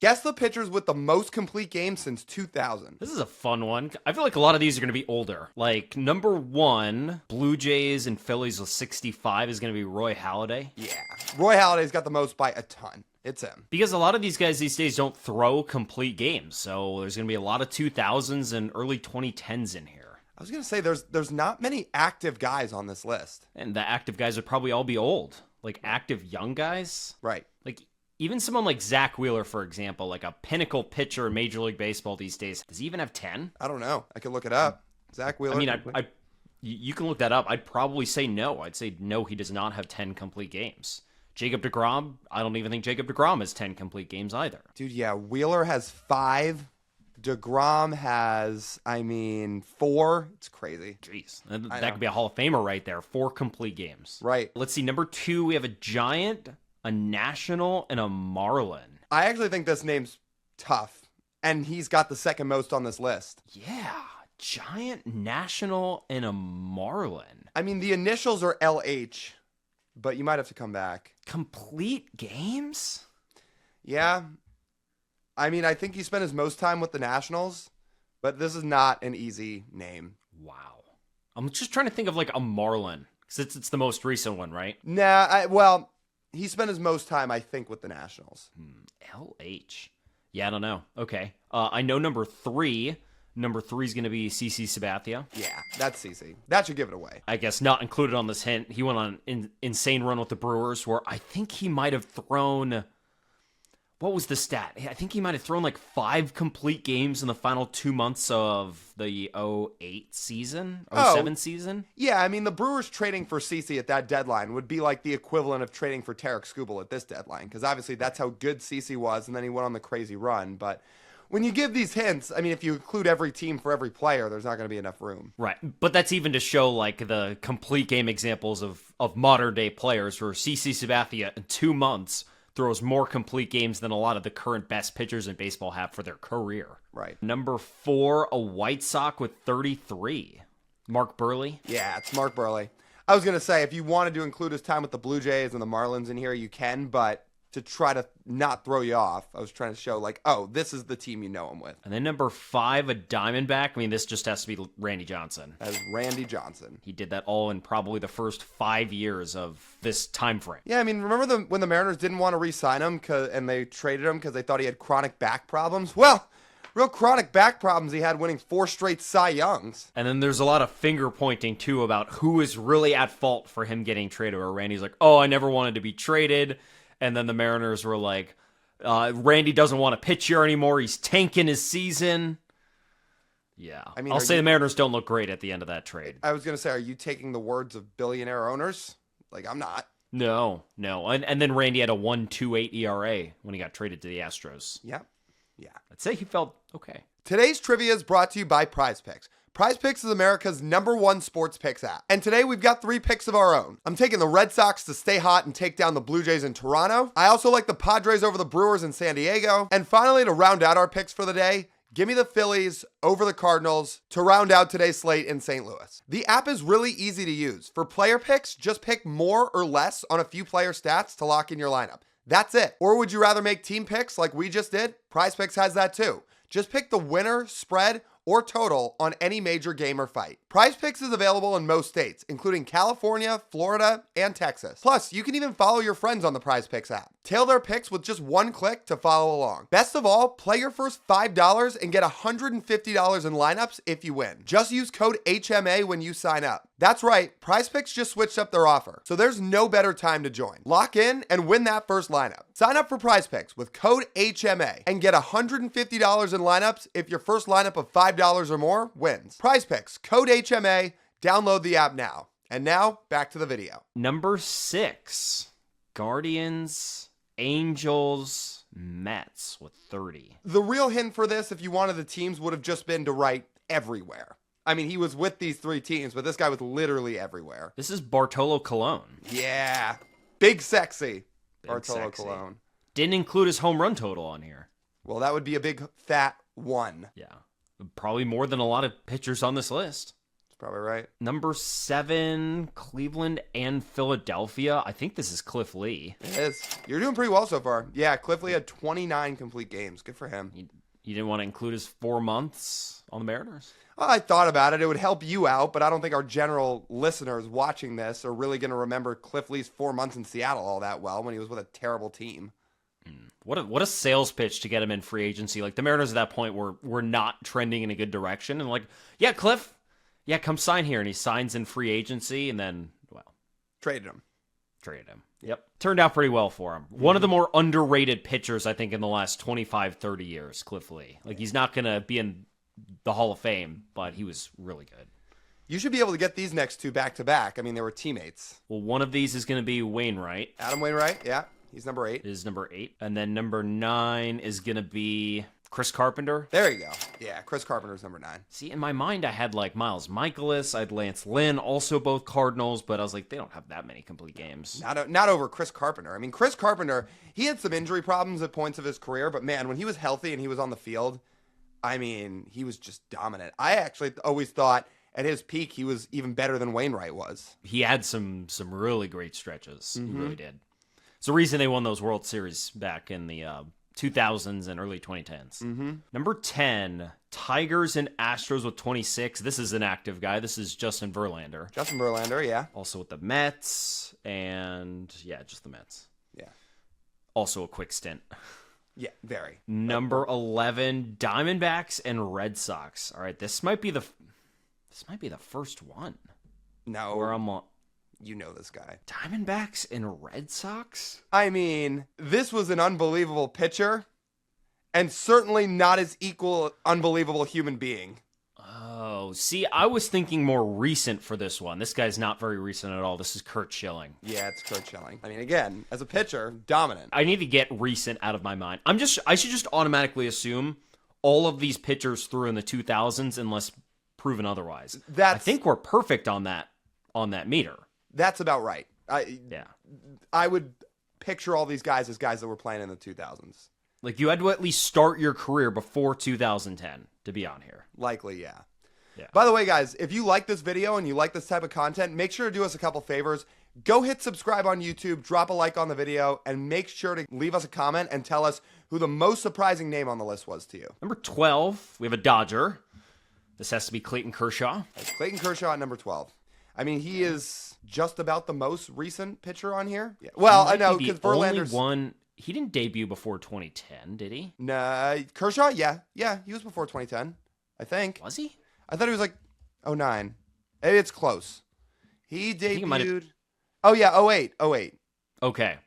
Guess the pitchers with the most complete games since 2000. This is a fun one. I feel like a lot of these are going to be older. Like, number one, Blue Jays and Phillies with 65 is going to be Roy Halladay. Yeah. Roy Halladay's got the most by a ton. It's him. Because a lot of these guys these days don't throw complete games. So there's going to be a lot of 2000s and early 2010s in here. I was going to say there's not many active guys on this list. And the active guys would probably all be old. Like, active young guys. Right. Like, even someone like Zach Wheeler, for example, like a pinnacle pitcher in Major League Baseball these days, does he even have 10? I don't know. I could look it up. Zach Wheeler. I mean, you can look that up. I'd probably say no. I'd say no, he does not have 10 complete games. Jacob deGrom, I don't even think Jacob deGrom has 10 complete games either. Dude, yeah. Wheeler has 5. DeGrom has, 4. It's crazy. Jeez. That could be a Hall of Famer right there. 4 complete games. Right. Let's see. Number 2, we have a Giant, a National, and a Marlin. I actually think this name's tough. And he's got the second most on this list. Yeah. Giant, National, and a Marlin. I mean, the initials are LH, but you might have to come back. Complete games? Yeah. I mean, I think he spent his most time with the Nationals, but this is not an easy name. Wow. I'm just trying to think of like a Marlin, because it's the most recent one, right? Nah, he spent his most time, I think, with the Nationals. LH. Yeah, I don't know. Okay. I know number 3. Number 3 is going to be CC Sabathia. Yeah, that's CC. That should give it away. I guess not included on this hint. He went on an insane run with the Brewers where I think he might have thrown... What was the stat? I think he might have thrown like 5 complete games in the final 2 months of the 08 season, 07 season. Yeah, I mean, the Brewers trading for CC at that deadline would be like the equivalent of trading for Tarek Skubal at this deadline, because obviously that's how good CC was, and then he went on the crazy run. But when you give these hints, I mean, if you include every team for every player, there's not going to be enough room. Right, but that's even to show like the complete game examples of modern day players where CC Sabathia in 2 months throws more complete games than a lot of the current best pitchers in baseball have for their career. Right. Number 4, a White Sox with 33. Mark Buehrle. Yeah, it's Mark Buehrle. I was going to say, if you wanted to include his time with the Blue Jays and the Marlins in here, you can, but to try to not throw you off, I was trying to show like, oh, this is the team you know him with. And then number 5, a Diamondback. I mean, this just has to be Randy Johnson. That is Randy Johnson. He did that all in probably the first 5 years of this time frame. Yeah, I mean, remember when the Mariners didn't want to re-sign him and they traded him because they thought he had chronic back problems? Well, real chronic back problems he had winning 4 straight Cy Youngs. And then there's a lot of finger pointing too about who is really at fault for him getting traded. Or Randy's like, oh, I never wanted to be traded. And then the Mariners were like, Randy doesn't want to pitch here anymore. He's tanking his season. Yeah. I mean, I'll say the Mariners don't look great at the end of that trade. I was going to say, are you taking the words of billionaire owners? Like, I'm not. No. And then Randy had a 1.28 ERA when he got traded to the Astros. Yeah. I'd say he felt okay. Today's trivia is brought to you by Prize Picks. Prize Picks is America's #1 sports picks app. And today we've got 3 picks of our own. I'm taking the Red Sox to stay hot and take down the Blue Jays in Toronto. I also like the Padres over the Brewers in San Diego. And finally, to round out our picks for the day, give me the Phillies over the Cardinals to round out today's slate in St. Louis. The app is really easy to use. For player picks, just pick more or less on a few player stats to lock in your lineup. That's it. Or would you rather make team picks like we just did? Prize Picks has that too. Just pick the winner, spread, or total on any major game or fight. Prize Picks is available in most states, including California, Florida, and Texas. Plus, you can even follow your friends on the Prize Picks app. Tail their picks with just 1 click to follow along. Best of all, play your first $5 and get $150 in lineups if you win. Just use code HMA when you sign up. That's right, Prize Picks just switched up their offer, so there's no better time to join. Lock in and win that first lineup. Sign up for Prize Picks with code HMA and get $150 in lineups if your first lineup of $5 or more wins. Prize Picks, code HMA, download the app now. And now, back to the video. Number 6, Guardians, Angels, Mets with 30. The real hint for this, if you wanted the teams, would have just been to write everywhere. I mean, he was with these 3 teams, but this guy was literally everywhere. This is Bartolo Colon. Yeah. Big sexy. Big Bartolo sexy. Colon. Didn't include his home run total on here. Well, that would be a big fat 1. Yeah. Probably more than a lot of pitchers on this list. probably right. Number 7, Cleveland and Philadelphia. I think this is Cliff Lee. It is. You're doing pretty well so far. Yeah, Cliff Lee had 29 complete games. Good for him. You didn't want to include his 4 months on the Mariners? Well, I thought about it. It would help you out, but I don't think our general listeners watching this are really going to remember Cliff Lee's 4 months in Seattle all that well when he was with a terrible team. What a sales pitch to get him in free agency. Like, the Mariners at that point were not trending in a good direction. And like, yeah, Cliff, yeah, come sign here. And he signs in free agency and then, well, Traded him. Yep. Turned out pretty well for him. One of the more underrated pitchers, I think, in the last 25, 30 years, Cliff Lee. Like, he's not going to be in the Hall of Fame, but he was really good. You should be able to get these next two back to back. I mean, they were teammates. Well, one of these is going to be Wainwright. Adam Wainwright, yeah. He's number 8. Is number 8. And then number 9 is going to be Chris Carpenter. There you go. Yeah, Chris Carpenter's number 9. See, in my mind, I had like Miles Michaelis, I had Lance Lynn, also both Cardinals, but I was like, they don't have that many complete games. Not over Chris Carpenter. I mean, Chris Carpenter, he had some injury problems at points of his career, but man, when he was healthy and he was on the field, I mean, he was just dominant. I actually always thought at his peak, he was even better than Wainwright was. He had some really great stretches. He really did. It's the reason they won those World Series back in the 2000s and early 2010s. Number 10, Tigers and Astros with 26. This is an active guy. This is Justin Verlander. Justin Verlander, yeah. Also with the Mets, and yeah, just the Mets. Yeah. Also a quick stint. Yeah, very. Number 11, Diamondbacks and Red Sox. All right, this might be the first one. No. Where I'm on. You know this guy. Diamondbacks and Red Sox? I mean, this was an unbelievable pitcher and certainly not as equal unbelievable human being. Oh, see, I was thinking more recent for this one. This guy's not very recent at all. This is Curt Schilling. Yeah, it's Curt Schilling. I mean, again, as a pitcher, dominant. I need to get recent out of my mind. I should just automatically assume all of these pitchers threw in the 2000s unless proven otherwise. I think we're perfect on that meter. That's about right. Yeah. I would picture all these guys as guys that were playing in the 2000s. Like, you had to at least start your career before 2010 to be on here. Likely, yeah. Yeah. By the way, guys, if you like this video and you like this type of content, make sure to do us a couple favors. Go hit subscribe on YouTube, drop a like on the video, and make sure to leave us a comment and tell us who the most surprising name on the list was to you. Number 12, we have a Dodger. This has to be Clayton Kershaw. Clayton Kershaw at number 12. I mean, he is just about the most recent pitcher on here. Yeah. Well, I know because Verlander's one. He didn't debut before 2010, did he? Nah, Kershaw. Yeah, he was before 2010. I think. Was he? I thought he was like 09. It's close. He debuted. Oh yeah, 08. Okay.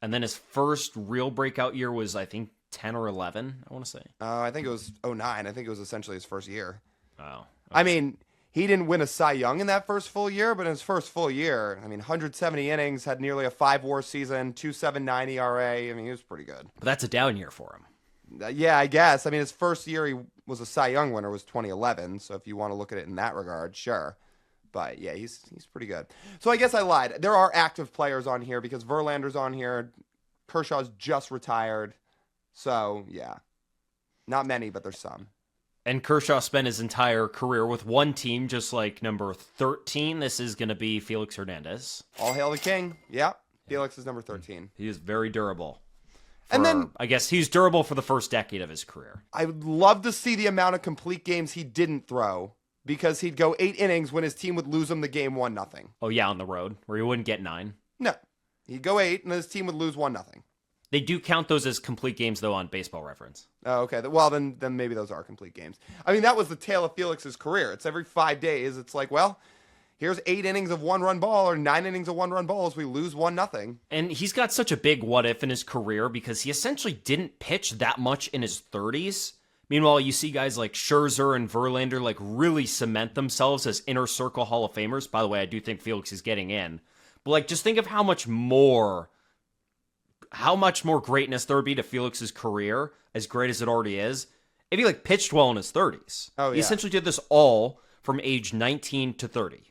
And then his first real breakout year was, I think, 10 or 11. I want to say. I think it was 09. I think it was essentially his first year. Oh. Okay. I mean, he didn't win a Cy Young in that first full year, but in his first full year, I mean, 170 innings, had nearly a 5-WAR season, 2.79 ERA. I mean, he was pretty good. But that's a down year for him. Yeah, I guess. I mean, his first year he was a Cy Young winner was 2011, so if you want to look at it in that regard, sure. But yeah, he's pretty good. So I guess I lied. There are active players on here because Verlander's on here. Kershaw's just retired. So, yeah. Not many, but there's some. And Kershaw spent his entire career with one team, just like number 13. This is going to be Felix Hernandez. All hail the king. Yeah. Felix is number 13. He is very durable. And then I guess he's durable for the first decade of his career. I would love to see the amount of complete games he didn't throw because he'd go 8 innings when his team would lose him the game 1-0. Oh, yeah, on the road, where he wouldn't get 9. No. He'd go 8 and his team would lose 1-0. They do count those as complete games, though, on Baseball Reference. Oh, okay. Well, then maybe those are complete games. I mean, that was the tale of Felix's career. It's every 5 days. It's like, well, here's 8 innings of 1-run ball or 9 innings of 1-run balls. We lose 1-0. And he's got such a big what if in his career because he essentially didn't pitch that much in his 30s. Meanwhile, you see guys like Scherzer and Verlander like really cement themselves as inner circle Hall of Famers. By the way, I do think Felix is getting in. But like, just think of how much more greatness there would be to Felix's career, as great as it already is, if he like pitched well in his 30s. Oh, yeah. He essentially did this all from age 19 to 30.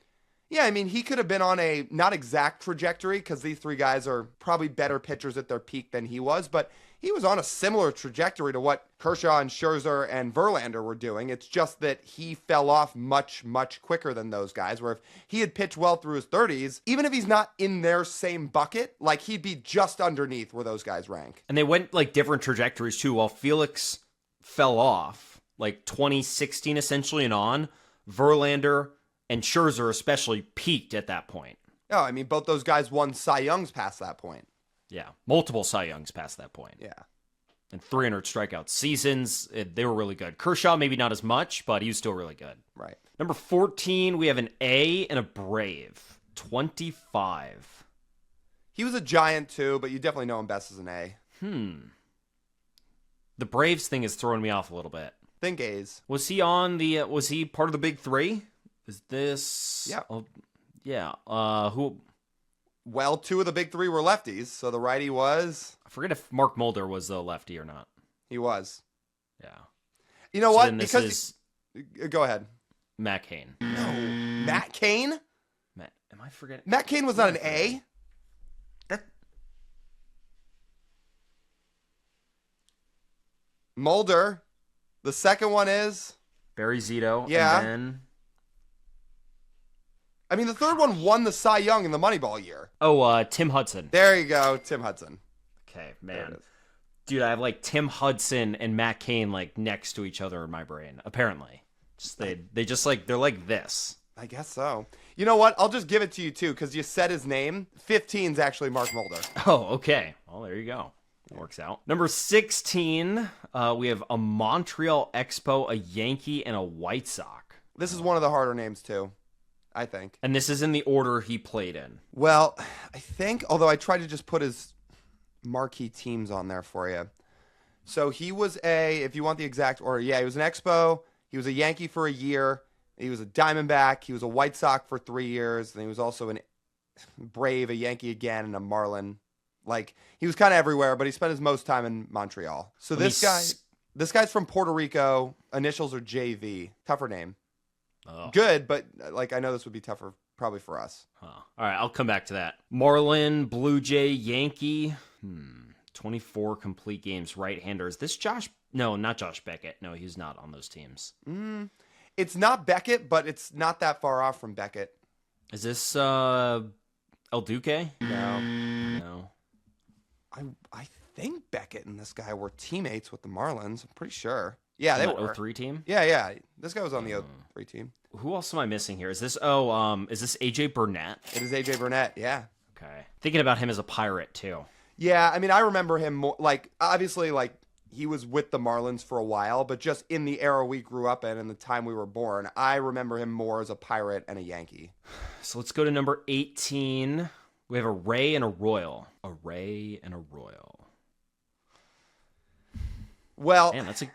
Yeah, I mean, he could have been on a not exact trajectory because these 3 guys are probably better pitchers at their peak than he was, but he was on a similar trajectory to what Kershaw and Scherzer and Verlander were doing. It's just that he fell off much, much quicker than those guys, where if he had pitched well through his 30s, even if he's not in their same bucket, like he'd be just underneath where those guys rank. And they went like different trajectories too. While Felix fell off, like 2016 essentially and on, Verlander and Scherzer especially peaked at that point. Oh, I mean, both those guys won Cy Youngs past that point. Yeah, multiple Cy Youngs past that point. Yeah. And 300 strikeout seasons. They were really good. Kershaw, maybe not as much, but he was still really good. Right. Number 14, we have an A and a Brave. 25. He was a Giant too, but you definitely know him best as an A. The Braves thing is throwing me off a little bit. Think A's. Was he on the, was he part of the big three? Is this? Yeah. Yeah. Who? Well, two of the big three were lefties, so the righty was... I forget if Mark Mulder was the lefty or not. He was. Yeah. You know So what? then this Because is Go ahead. Matt Cain. No. Matt Cain? Matt, am I forgetting? Matt Cain was not an A? Mulder. The second one is... Barry Zito. Yeah. And then... I mean, the third one won the Cy Young in the Moneyball year. Oh, Tim Hudson. There you go, Tim Hudson. Okay, There it man. is. Dude, I have like Tim Hudson and Matt Cain like next to each other in my brain. Apparently, just they just like they're like this. I guess so. You know what? I'll just give it to you too, because you said his name. 15's actually Mark Mulder. Oh, okay. Well, there you go. Works out. Number 16, we have a Montreal Expo, a Yankee, and a White Sox. This is one of the harder names too, I think. And this is in the order he played in. Well, I think, although I tried to just put his marquee teams on there for you. So he was if you want the exact order, yeah, he was an Expo. He was a Yankee for a year. He was a Diamondback. He was a White Sox for 3 years. And he was also an Brave, a Yankee again, and a Marlin. Like, he was kind of everywhere, but he spent his most time in Montreal. So this guy's from Puerto Rico. Initials are JV. Tougher name. Oh. Good, but like I know this would be tougher probably for us. Huh. All right, I'll come back to that. Marlin, Blue Jay, Yankee. 24 complete games, right-hander. Is this Josh? No, not Josh Beckett. No, he's not on those teams. It's not Beckett, but it's not that far off from Beckett. Is this El Duque? No. No. I think Beckett and this guy were teammates with the Marlins. I'm pretty sure. Yeah, they were. 03 team? Yeah. This guy was on the 03 team. Who else am I missing here? Is this AJ Burnett? It is AJ Burnett, yeah. Okay. Thinking about him as a Pirate too. Yeah, I mean, I remember him more, like, obviously, like, he was with the Marlins for a while, but just in the era we grew up in and the time we were born, I remember him more as a Pirate and a Yankee. So let's go to number 18. We have a Ray and a Royal. A Ray and a Royal. Well, Man, that's a...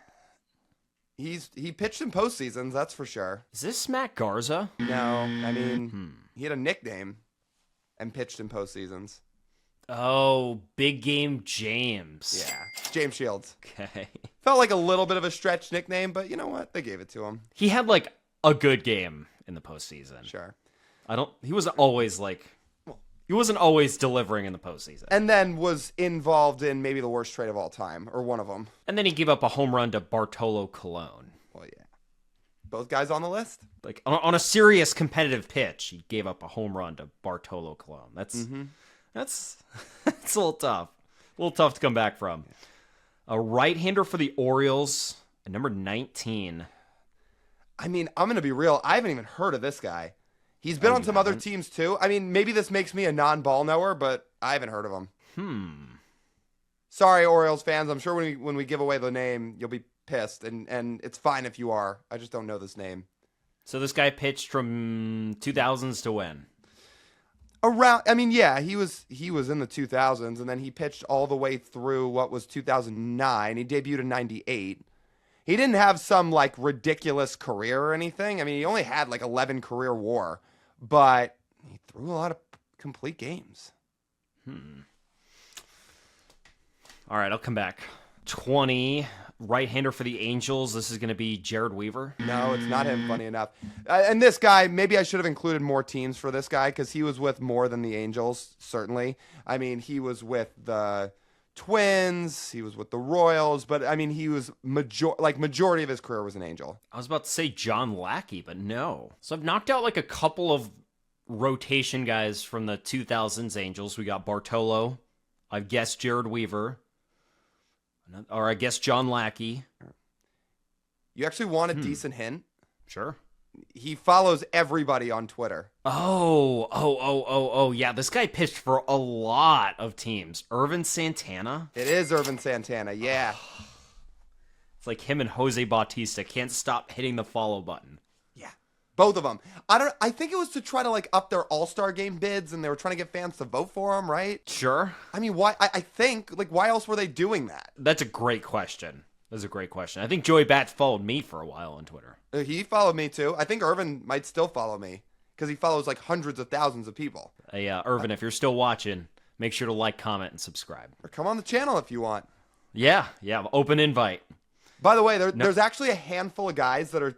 he pitched in postseasons, that's for sure. Is this Matt Garza? No, I mean, he had a nickname and pitched in postseasons. Oh, Big Game James. Yeah, James Shields. Okay. Felt like a little bit of a stretch nickname, but you know what? They gave it to him. He had like a good game in the postseason. Sure. He wasn't always delivering in the postseason. And then was involved in maybe the worst trade of all time, or one of them. And then he gave up a home run to Bartolo Colon. Well, yeah. Both guys on the list? Like on a serious competitive pitch, he gave up a home run to Bartolo Colon. That's a little tough. A little tough to come back from. A right-hander for the Orioles, at number 19. I mean, I'm going to be real. I haven't even heard of this guy. He's been on some other teams too. I mean, maybe this makes me a non-ball knower, but I haven't heard of him. Sorry, Orioles fans. I'm sure when we give away the name, you'll be pissed, and it's fine if you are. I just don't know this name. So this guy pitched from 2000s to when? He was in the 2000s, and then he pitched all the way through what was 2009. He debuted in 98. He didn't have some like ridiculous career or anything. I mean, he only had like 11 career WAR, but he threw a lot of complete games. All right, I'll come back. 20, right-hander for the Angels. This is going to be Jared Weaver. No, it's not him, funny enough. And this guy, maybe I should have included more teams for this guy because he was with more than the Angels, certainly. I mean, he was with the Twins. He was with the Royals, but I mean, he was majority of his career was an Angel. I was about to say John Lackey, but no. So I've knocked out like a couple of rotation guys from the 2000s Angels. We got Bartolo. I've guessed Jared Weaver. Or I guess John Lackey. You actually want a decent hint? Sure. He follows everybody on Twitter. Oh, yeah. This guy pitched for a lot of teams. Irvin Santana? It is Irvin Santana, yeah. It's like him and Jose Bautista can't stop hitting the follow button. Yeah. Both of them. I think it was to try to like up their All-Star game bids, and they were trying to get fans to vote for him, right? Sure. I mean, why? I think, like, why else were they doing that? That's a great question. I think Joey Bats followed me for a while on Twitter. He followed me too. I think Irvin might still follow me because he follows like hundreds of thousands of people. Hey, Irvin, if you're still watching, make sure to like, comment, and subscribe. Or come on the channel if you want. Yeah, open invite. By the way, there's actually a handful of guys that are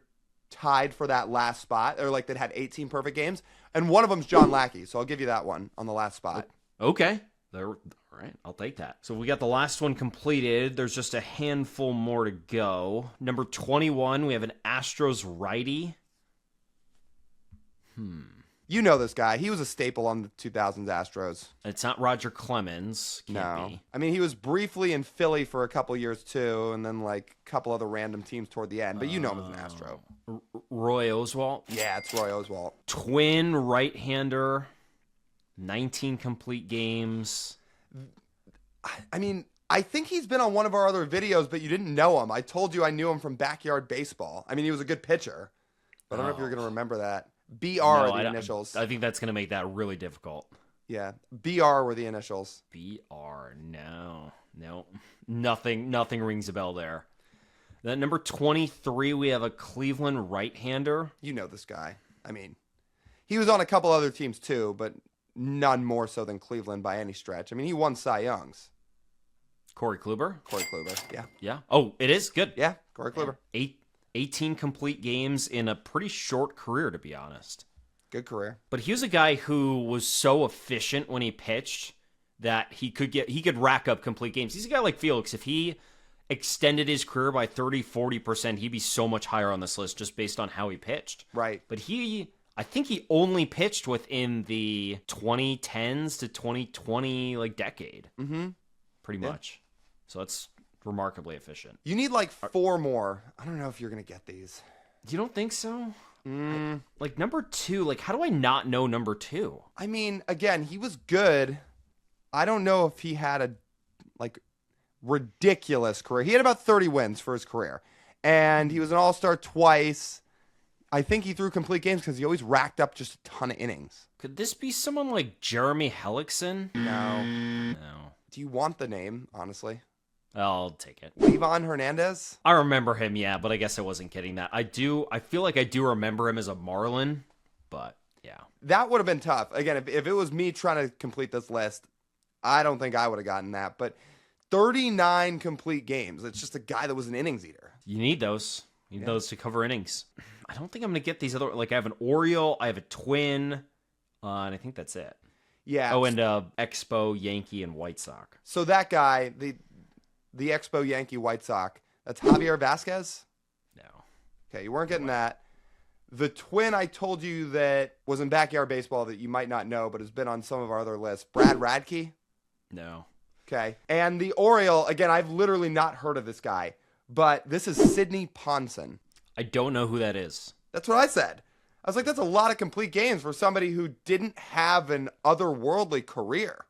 tied for that last spot, or like that had 18 perfect games, and one of them's John Lackey. So I'll give you that one on the last spot. Okay. All right, I'll take that. So we got the last one completed. There's just a handful more to go. Number 21, we have an Astros righty. You know this guy. He was a staple on the 2000s Astros. It's not Roger Clemens. Can't No. be. I mean, he was briefly in Philly for a couple years too, and then like a couple other random teams toward the end. But you know him as an Astro. Roy Oswalt. Yeah, it's Roy Oswalt. Twin right-hander. 19 complete games. I mean, I think he's been on one of our other videos, but you didn't know him. I told you I knew him from Backyard Baseball. I mean, he was a good pitcher, but I don't know if you're going to remember that. BR are the initials. I think that's going to make that really difficult. Yeah, BR were the initials. BR, no. Nothing rings a bell there. Then number 23, we have a Cleveland right-hander. You know this guy. I mean, he was on a couple other teams too, but none more so than Cleveland by any stretch. I mean, he won Cy Youngs. Corey Kluber. Yeah. Yeah. Oh, it is good. Yeah, Corey Kluber. 18 complete games in a pretty short career, to be honest. Good career. But he was a guy who was so efficient when he pitched that he could rack up complete games. He's a guy like Felix. If he extended his career by 30-40%, he'd be so much higher on this list just based on how he pitched. Right. But I think he only pitched within the 2010s to 2020 like decade. Mm-hmm. Pretty much. So that's remarkably efficient. You need like 4 more. I don't know if you're going to get these. You don't think so? Like number 2, like how do I not know number 2? I mean, again, he was good. I don't know if he had a like ridiculous career. He had about 30 wins for his career. And he was an all-star twice. I think he threw complete games because he always racked up just a ton of innings. Could this be someone like Jeremy Hellickson? No. No. Do you want the name, honestly? I'll take it. Livan Hernandez? I remember him, yeah, but I guess I wasn't getting that. I feel like I do remember him as a Marlin, but yeah. That would have been tough. Again, if it was me trying to complete this list, I don't think I would have gotten that. But 39 complete games. It's just a guy that was an innings eater. You need those. You need those to cover innings. I don't think I'm going to get these other... Like, I have an Oriole, I have a Twin, and I think that's it. Yeah. Oh, and Expo, Yankee, and White Sox. So that guy, the Expo Yankee White Sox, that's Javier Vasquez? No. Okay, you weren't getting that. The Twin I told you that was in Backyard Baseball that you might not know, but has been on some of our other lists. Brad Radke? No. Okay. And the Oriole, again, I've literally not heard of this guy, but this is Sidney Ponson. I don't know who that is. That's what I said. I was like, that's a lot of complete games for somebody who didn't have an otherworldly career.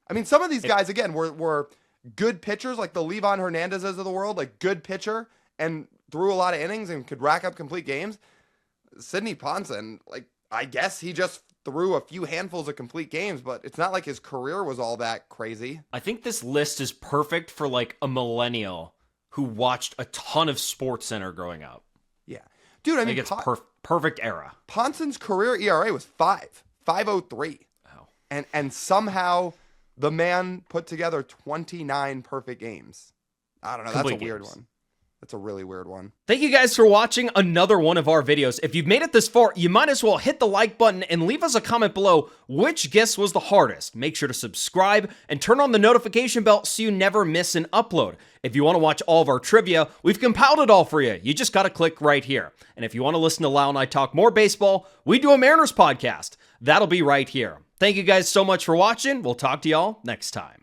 I mean, some of these guys, again, were good pitchers, like the Livan Hernandezes of the world, like good pitcher, and threw a lot of innings and could rack up complete games. Sidney Ponson, like, I guess he just threw a few handfuls of complete games, but it's not like his career was all that crazy. I think this list is perfect for, like, a millennial who watched a ton of SportsCenter growing up. Yeah. Dude, I mean, it's perfect era. Ponson's career ERA was 5.03. Oh. And somehow the man put together 29 perfect games. I don't know. That's a weird one. That's a really weird one. Thank you guys for watching another one of our videos. If you've made it this far, you might as well hit the like button and leave us a comment below which guess was the hardest. Make sure to subscribe and turn on the notification bell so you never miss an upload. If you want to watch all of our trivia, we've compiled it all for you. You just got to click right here. And if you want to listen to Lyle and I talk more baseball, we do a Mariners podcast. That'll be right here. Thank you guys so much for watching. We'll talk to y'all next time.